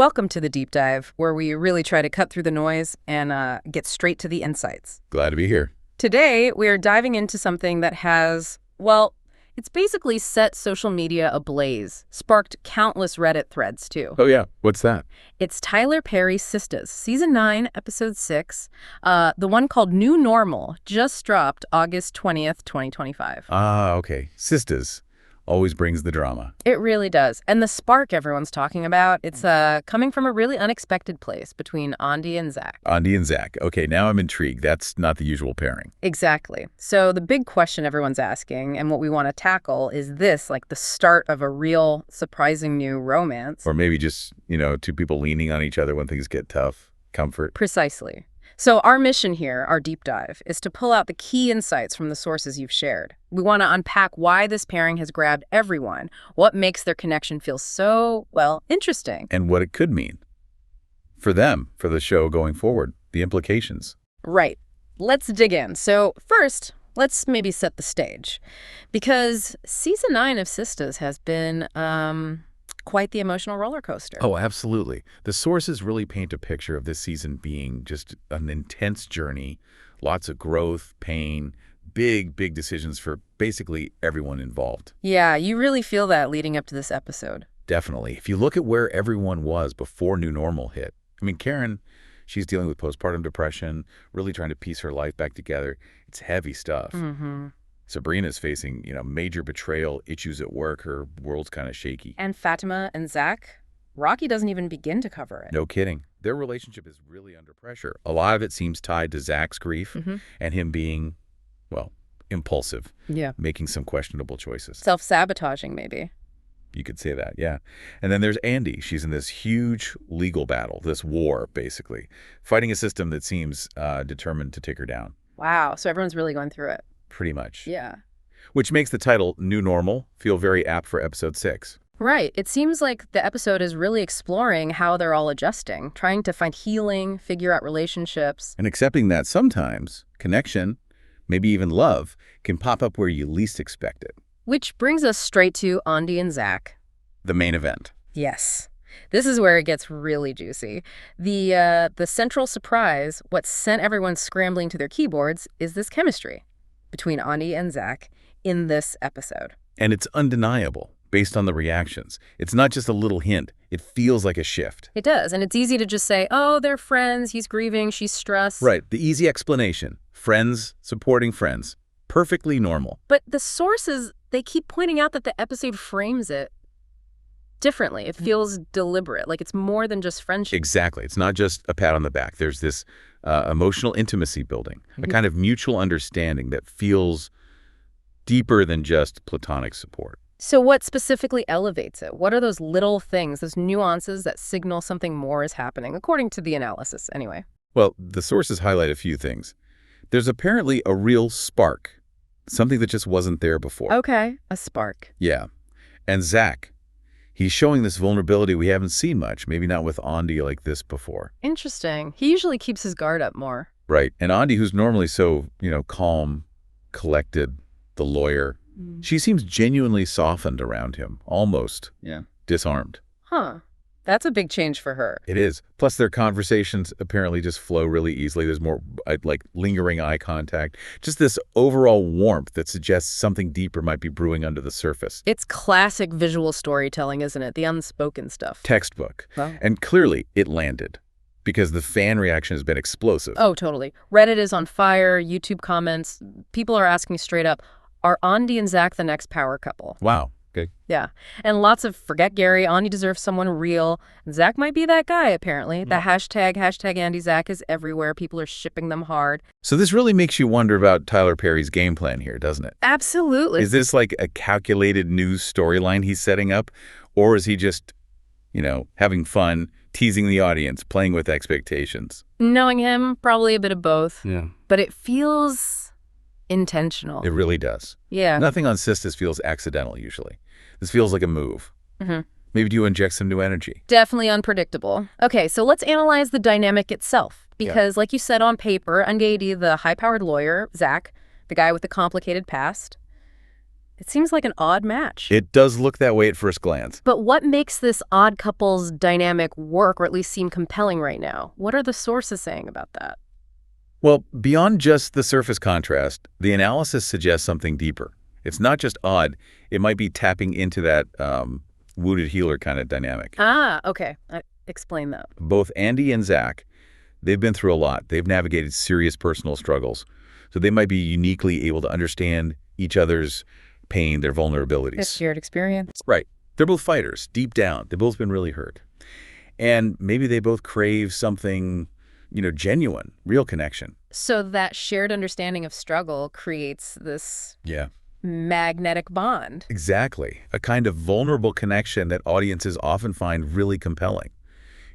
Welcome to the Deep Dive, where we really try to cut through the noise and get straight to the insights. Glad to be here. Today, we are diving into something that has, well, it's basically set social media ablaze, sparked countless Reddit threads, too. Oh, yeah. What's that? It's Tyler Perry Sistas, Season 9, Episode 6, the one called New Normal, just dropped August 20th, 2025. Ah, okay. Sistas always brings the drama. It really does. And the spark everyone's talking about, it's coming from a really unexpected place between Andi and Zac. Andi and Zac. Okay, now I'm intrigued. That's not the usual pairing. Exactly. So the big question everyone's asking, and what we want to tackle, is this, like the start of a real, surprising new romance? Or maybe just, two people leaning on each other when things get tough. Comfort. Precisely. So our mission here, our deep dive, is to pull out the key insights from the sources you've shared. We want to unpack why this pairing has grabbed everyone, what makes their connection feel so, well, interesting. And what it could mean for them, for the show going forward, the implications. Right. Let's dig in. So first, let's maybe set the stage. Because Season 9 of Sistas has been quite the emotional roller coaster. Oh, absolutely. The sources really paint a picture of this season being just an intense journey, lots of growth, pain, big decisions for basically everyone involved. Yeah, you really feel that leading up to this episode. Definitely. If you look at where everyone was before New Normal hit, Karen, she's dealing with postpartum depression, really trying to piece her life back together. It's heavy stuff. Mm-hmm. Sabrina's facing, major betrayal, issues at work. Her world's kind of shaky. And Fatima and Zac, Rocky doesn't even begin to cover it. No kidding. Their relationship is really under pressure. A lot of it seems tied to Zac's grief and him being, impulsive. Yeah. Making some questionable choices. Self-sabotaging, maybe. You could say that, yeah. And then there's Andi. She's in this huge legal battle, this war, basically, fighting a system that seems determined to take her down. Wow. So everyone's really going through it. Pretty much. Yeah. Which makes the title New Normal feel very apt for episode 6. Right. It seems like the episode is really exploring how they're all adjusting, trying to find healing, figure out relationships. And accepting that sometimes connection, maybe even love, can pop up where you least expect it. Which brings us straight to Andi and Zac. The main event. Yes. This is where it gets really juicy. The central surprise, what sent everyone scrambling to their keyboards, is this chemistry between Andi and Zac in this episode. And it's undeniable based on the reactions. It's not just a little hint. It feels like a shift. It does. And it's easy to just say, oh, they're friends. He's grieving. She's stressed. Right. The easy explanation. Friends supporting friends. Perfectly normal. But the sources, they keep pointing out that the episode frames it differently. It feels deliberate, like it's more than just friendship. Exactly. It's not just a pat on the back. There's this emotional intimacy building, a kind of mutual understanding that feels deeper than just platonic support. So what specifically elevates it? What are those little things, those nuances that signal something more is happening, according to the analysis anyway? Well, the sources highlight a few things. There's apparently a real spark, something that just wasn't there before. Okay, a spark. Yeah. And Zac, he's showing this vulnerability we haven't seen much, maybe not with Andi like this before. Interesting. He usually keeps his guard up more. Right. And Andi, who's normally so, calm, collected, the lawyer, she seems genuinely softened around him, almost disarmed. Huh. That's a big change for her. It is. Plus, their conversations apparently just flow really easily. There's more, lingering eye contact. Just this overall warmth that suggests something deeper might be brewing under the surface. It's classic visual storytelling, isn't it? The unspoken stuff. Textbook. Wow. And clearly, it landed. Because the fan reaction has been explosive. Oh, totally. Reddit is on fire, YouTube comments. People are asking straight up, are Andi and Zac the next power couple? Wow. Okay. Yeah. And lots of forget Gary, Andi deserves someone real. Zac might be that guy, apparently. The hashtag Andi Zac is everywhere. People are shipping them hard. So this really makes you wonder about Tyler Perry's game plan here, doesn't it? Absolutely. Is this like a calculated news storyline he's setting up? Or is he just, having fun, teasing the audience, playing with expectations? Knowing him, probably a bit of both. Yeah. But it feels intentional. It really does. Yeah. Nothing on Sistas feels accidental, usually. This feels like a move. Maybe do inject some new energy. Definitely unpredictable. Okay, so let's analyze the dynamic itself. Because like you said, on paper, Andi, the high-powered lawyer, Zac, the guy with the complicated past, It seems like an odd match. It does look that way at first glance. But what makes this odd couple's dynamic work, or at least seem compelling right now? What are the sources saying about that? Well, beyond just the surface contrast, the analysis suggests something deeper. It's not just odd. It might be tapping into that wounded healer kind of dynamic. Ah, okay. Explain that. Both Andi and Zac, they've been through a lot. They've navigated serious personal struggles. So they might be uniquely able to understand each other's pain, their vulnerabilities. A shared experience. Right. They're both fighters. Deep down, they've both been really hurt. And maybe they both crave something, genuine, real connection. So that shared understanding of struggle creates this magnetic bond. Exactly. A kind of vulnerable connection that audiences often find really compelling.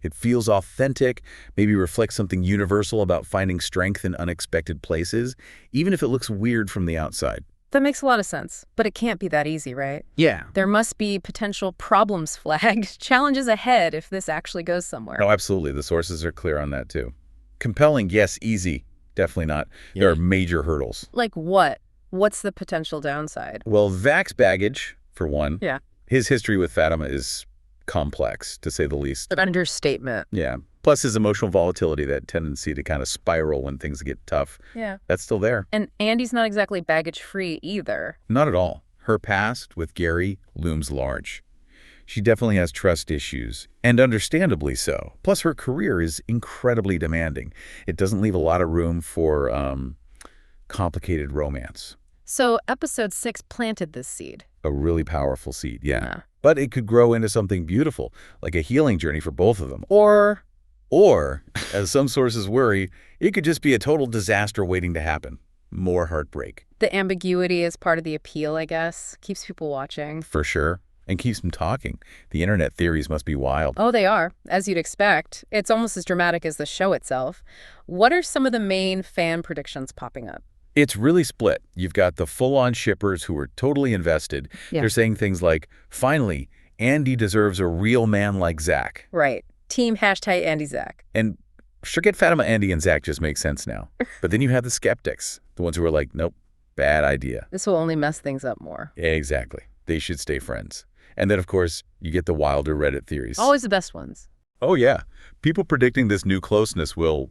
It feels authentic, maybe reflects something universal about finding strength in unexpected places, even if it looks weird from the outside. That makes a lot of sense, but it can't be that easy, right? Yeah. There must be potential problems flagged, challenges ahead if this actually goes somewhere. No, absolutely. The sources are clear on that, too. Compelling, yes. Easy, definitely not. Yeah. There are major hurdles. Like what? What's the potential downside? Well, Vac's baggage, for one. Yeah. His history with Fatima is complex, to say the least. An understatement. Yeah. Plus his emotional volatility, that tendency to kind of spiral when things get tough. Yeah. That's still there. And Andi's not exactly baggage-free either. Not at all. Her past with Gary looms large. She definitely has trust issues, and understandably so. Plus her career is incredibly demanding. It doesn't leave a lot of room for complicated romance. So episode 6 planted this seed. A really powerful seed, yeah. But it could grow into something beautiful, like a healing journey for both of them. Or, as some sources worry, it could just be a total disaster waiting to happen. More heartbreak. The ambiguity is part of the appeal, I guess. Keeps people watching. For sure. And keeps them talking. The internet theories must be wild. Oh, they are, as you'd expect. It's almost as dramatic as the show itself. What are some of the main fan predictions popping up? It's really split. You've got the full-on shippers who are totally invested. Yeah. They're saying things like, finally, Andi deserves a real man like Zac. Right. Team #Andi Zac. And forget Fatima, Andi, and Zac just makes sense now. But then you have the skeptics, the ones who are like, nope, bad idea. This will only mess things up more. Exactly. They should stay friends. And then, of course, you get the wilder Reddit theories. Always the best ones. Oh, yeah. People predicting this new closeness will,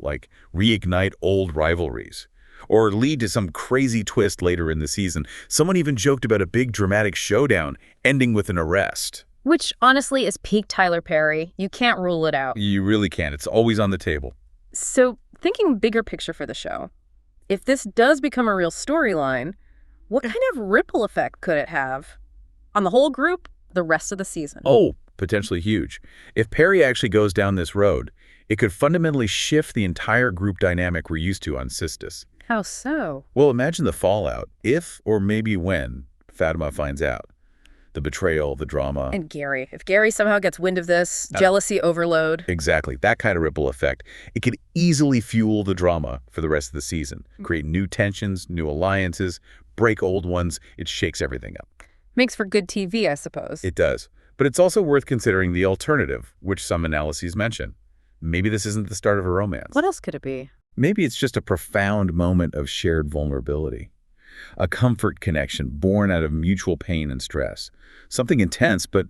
reignite old rivalries. Or lead to some crazy twist later in the season. Someone even joked about a big dramatic showdown ending with an arrest. Which, honestly, is peak Tyler Perry. You can't rule it out. You really can't. It's always on the table. So, thinking bigger picture for the show, if this does become a real storyline, what kind of ripple effect could it have on the whole group the rest of the season? Oh, potentially huge. If Perry actually goes down this road, it could fundamentally shift the entire group dynamic we're used to on Sistas. How so? Well, imagine the fallout, if or maybe when Fatima finds out. The betrayal, the drama. And Gary. If Gary somehow gets wind of this, jealousy overload. Exactly. That kind of ripple effect. It could easily fuel the drama for the rest of the season. Create new tensions, new alliances, break old ones. It shakes everything up. Makes for good TV, I suppose. It does. But it's also worth considering the alternative, which some analyses mention. Maybe this isn't the start of a romance. What else could it be? Maybe it's just a profound moment of shared vulnerability. A comfort connection born out of mutual pain and stress. Something intense, but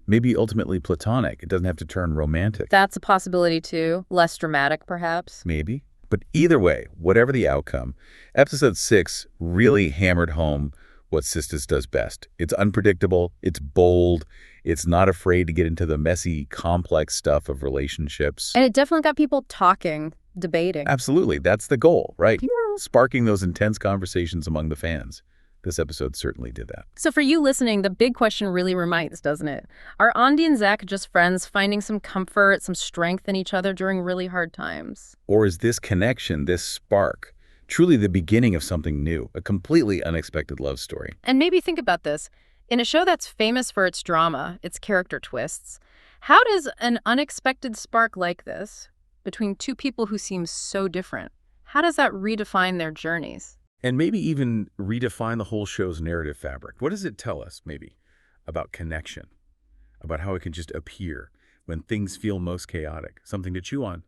maybe ultimately platonic. It doesn't have to turn romantic. That's a possibility, too. Less dramatic, perhaps. Maybe. But either way, whatever the outcome, episode 6 really hammered home what Sistas does best. It's unpredictable. It's bold. It's not afraid to get into the messy, complex stuff of relationships. And it definitely got people talking, debating. Absolutely. That's the goal, right? Sparking those intense conversations among the fans. This episode certainly did that. So for you listening, the big question really remains, doesn't it? Are Andi and Zac just friends finding some comfort, some strength in each other during really hard times? Or is this connection, this spark, truly the beginning of something new, a completely unexpected love story? And maybe think about this. In a show that's famous for its drama, its character twists, how does an unexpected spark like this, between two people who seem so different, how does that redefine their journeys? And maybe even redefine the whole show's narrative fabric. What does it tell us, maybe, about connection? About how it can just appear when things feel most chaotic? Something to chew on.